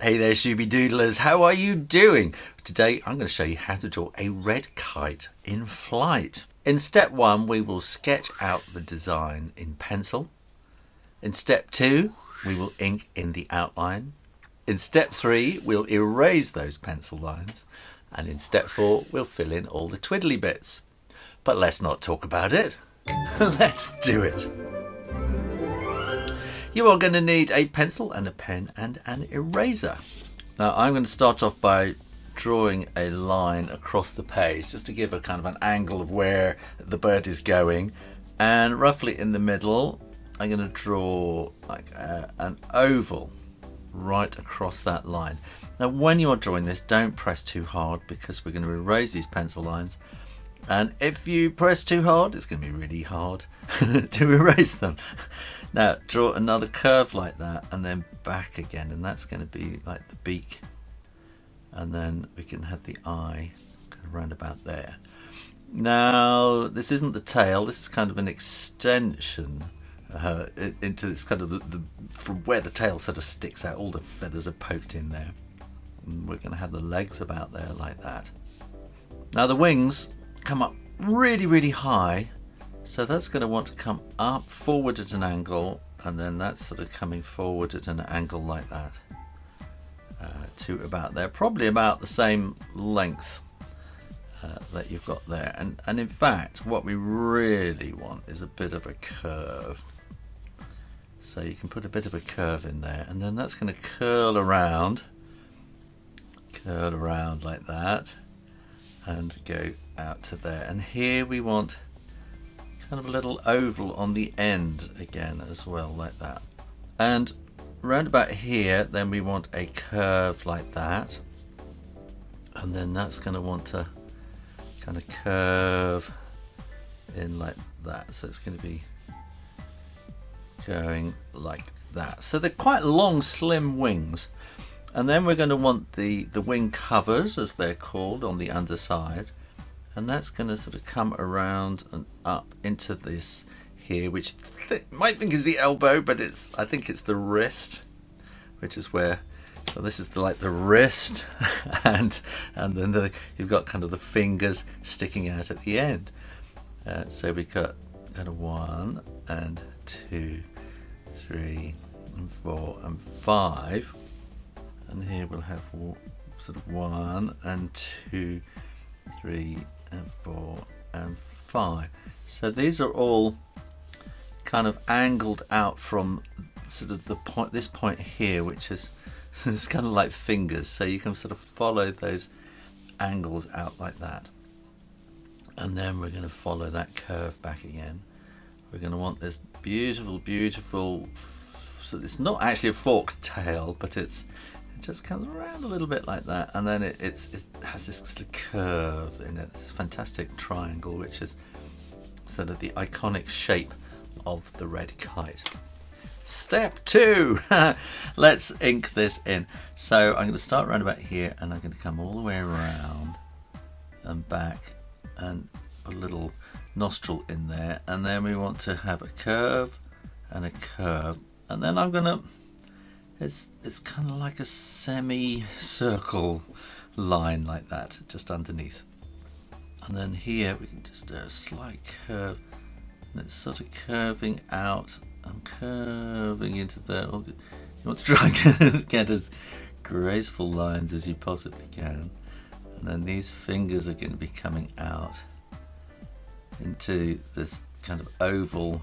Hey there, Shooby Doodlers, how are you doing? Today I'm going to show you how to draw a red kite in flight. In step 1 we will sketch out the design in pencil. In step 2 we will ink in the outline. In step 3 we'll erase those pencil lines. And in step 4 we'll fill in all the twiddly bits. But let's not talk about it. Let's do it. You are going to need a pencil and a pen and an eraser. Now I'm going to start off by drawing a line across the page just to give a kind of an angle of where the bird is going, and roughly in the middle I'm going to draw like an oval right across that line. Now when you are drawing this, don't press too hard because we're going to erase these pencil lines, and if you press too hard it's going to be really hard to erase them. Now draw another curve like that and then back again, and that's going to be like the beak, and then we can have the eye kind of round about there. Now this isn't the tail, this is kind of an extension into this kind of the from where the tail sort of sticks out, all the feathers are poked in there. And we're going to have the legs about there like that. Now the wings come up really high, so that's going to want to come up forward at an angle, and then that's sort of coming forward at an angle like that to about there, probably about the same length that you've got there. And in fact what we really want is a bit of a curve, so you can put a bit of a curve in there, and then that's going to curl around like that and go out to there. And here we want kind of a little oval on the end again as well, like that. And round about here then we want a curve like that, and then that's going to want to kind of curve in like that, so it's going to be going like that. So they're quite long slim wings, and then we're going to want the wing covers, as they're called, on the underside. And that's going to sort of come around and up into this here, which might think is the elbow, but I think it's the wrist, which is where. So this is like the wrist, and then you've got kind of the fingers sticking out at the end. So we've got kind of 1 and 2, 3 and 4 and 5, and here we'll have sort of 1 and 2, 3 and 4 and 5. So these are all kind of angled out from sort of the point, this point here, which is it's kind of like fingers, so you can sort of follow those angles out like that. And then we're going to follow that curve back again. We're going to want this beautiful, so it's not actually a forked tail, but it just comes around a little bit like that, and then it has this sort of curve in it, this fantastic triangle, which is sort of the iconic shape of the red kite. Step 2, let's ink this in. So I'm going to start around about here, and I'm going to come all the way around and back and put a little nostril in there, and then we want to have a curve and a curve, and then I'm going to it's kind of like a semi-circle line like that just underneath, and then here we can just do a slight curve, and it's sort of curving out and curving into there. You want to try and get as graceful lines as you possibly can, and then these fingers are going to be coming out into this kind of oval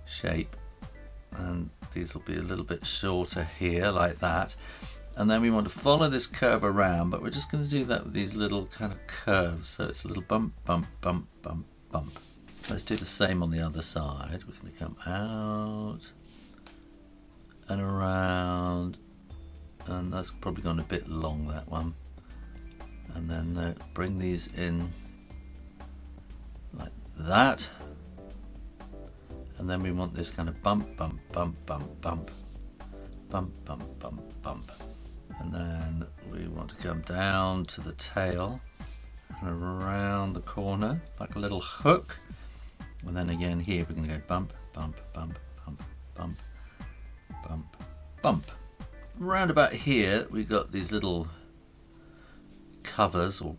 shape, and these will be a little bit shorter here like that, and then we want to follow this curve around, but we're just going to do that with these little kind of curves, so it's a little bump. Let's do the same on the other side. We're going to come out and around, and that's probably gone a bit long, that one, and then bring these in like that. And then we want this kind of bump, and then we want to come down to the tail and around the corner like a little hook, and then again here we're going to go bump, round about here we've got these little covers, or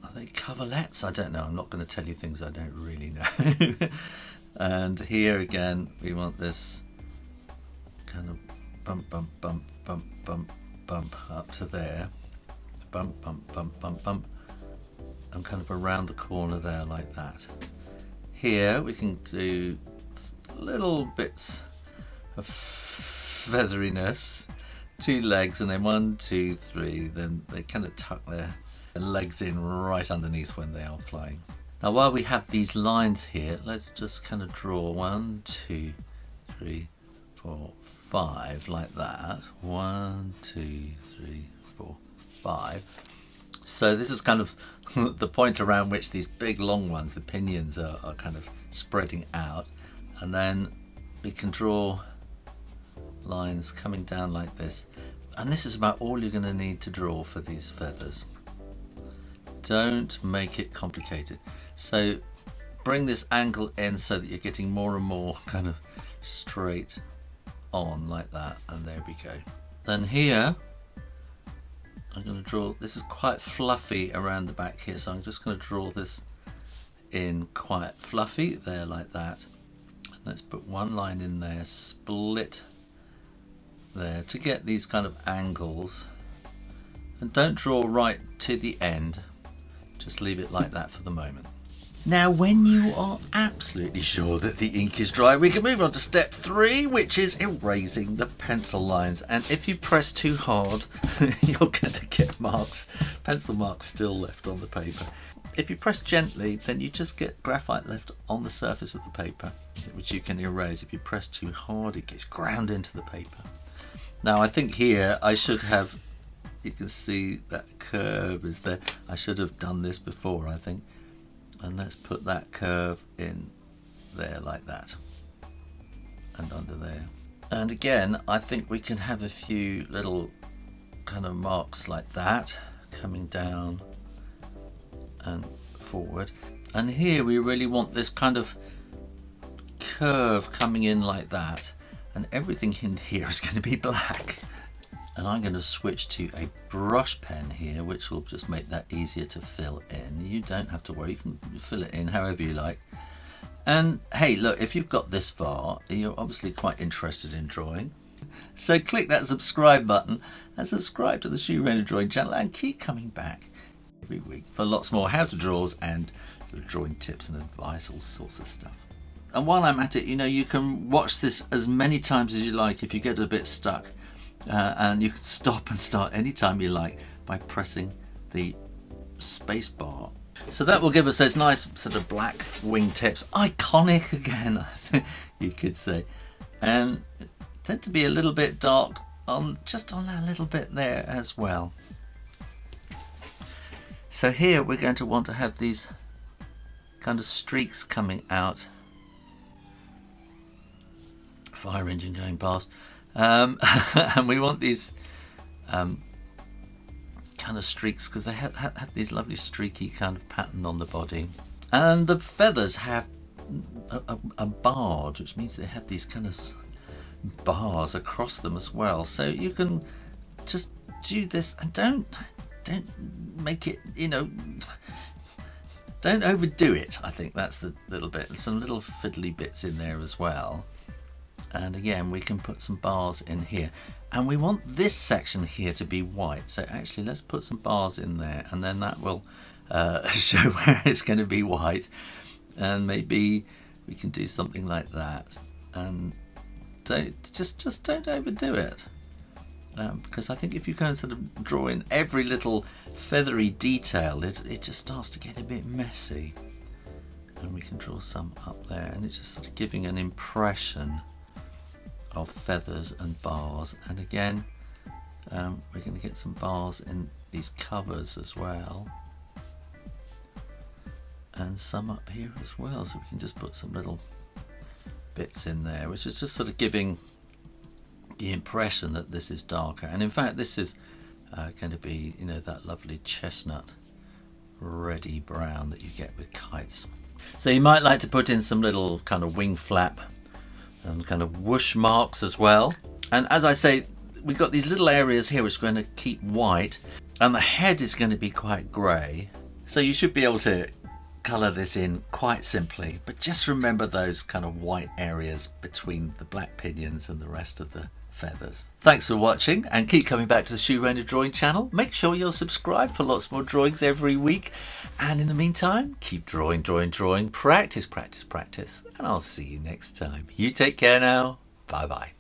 are they coverlets? I don't know. I'm not going to tell you things I don't really know. And here again we want this kind of bump, bump, bump, bump, bump, bump up to there. Bump, bump, bump, bump, bump. And kind of around the corner there like that. Here we can do little bits of featheriness. 2 legs, and then 1, 2, 3, then they kind of tuck their legs in right underneath when they are flying. Now while we have these lines here, let's just kind of draw 1, 2, 3, 4, 5 like that. 1, 2, 3, 4, 5. So this is kind of the point around which these big long ones, the pinions, are kind of spreading out, and then we can draw lines coming down like this, and this is about all you're going to need to draw for these feathers. Don't make it complicated. So bring this angle in so that you're getting more and more kind of straight on like that, and there we go. Then here I'm going to draw, this is quite fluffy around the back here, so I'm just going to draw this in quite fluffy there like that. And let's put one line in there, split there to get these kind of angles, and don't draw right to the end, just leave it like that for the moment. Now when you are absolutely sure that the ink is dry, we can move on to step 3, which is erasing the pencil lines. And if you press too hard you're going to get marks, pencil marks still left on the paper. If you press gently, then you just get graphite left on the surface of the paper, which you can erase. If you press too hard, it gets ground into the paper. Now I think here I should have, you can see that curve is there. I should have done this before, I think. And let's put that curve in there like that, and under there. And again, I think we can have a few little kind of marks like that coming down and forward. And here we really want this kind of curve coming in like that, and everything in here is going to be black. And I'm going to switch to a brush pen here, which will just make that easier to fill in. You don't have to worry, you can fill it in however you like. And hey, look, if you've got this far, you're obviously quite interested in drawing. So click that subscribe button and subscribe to the Shoo Rayner drawing channel, and keep coming back every week for lots more how to draws and sort of drawing tips and advice, all sorts of stuff. And while I'm at it, you know, you can watch this as many times as you like if you get a bit stuck. And you can stop and start anytime you like by pressing the space bar. So that will give us those nice sort of black wing tips. Iconic again, I think you could say. And tend to be a little bit dark on just on that little bit there as well. So here we're going to want to have these kind of streaks coming out. Fire engine going past. And we want these kind of streaks because they have these lovely streaky kind of pattern on the body. And the feathers have a barred, which means they have these kind of bars across them as well. So you can just do this, and don't make it, you know, don't overdo it. I think that's the little bit. Some little fiddly bits in there as well. And again, we can put some bars in here, and we want this section here to be white. So actually let's put some bars in there, and then that will show where it's going to be white. And maybe we can do something like that, and just don't overdo it, because I think if you kind of sort of draw in every little feathery detail, it just starts to get a bit messy. And we can draw some up there, and it's just sort of giving an impression of feathers and bars. And again, we're going to get some bars in these covers as well, and some up here as well, so we can just put some little bits in there, which is just sort of giving the impression that this is darker. And in fact this is going to be, you know, that lovely chestnut reddy brown that you get with kites. So you might like to put in some little kind of wing flap and kind of whoosh marks as well. And as I say, we've got these little areas here which we're going to keep white, and the head is going to be quite grey. So you should be able to colour this in quite simply, but just remember those kind of white areas between the black pinions and the rest of the feathers. Thanks for watching, and keep coming back to the Shoo Rayner drawing channel. Make sure you're subscribed for lots more drawings every week, and in the meantime, keep drawing, practice, and I'll see you next time. You take care now. Bye bye.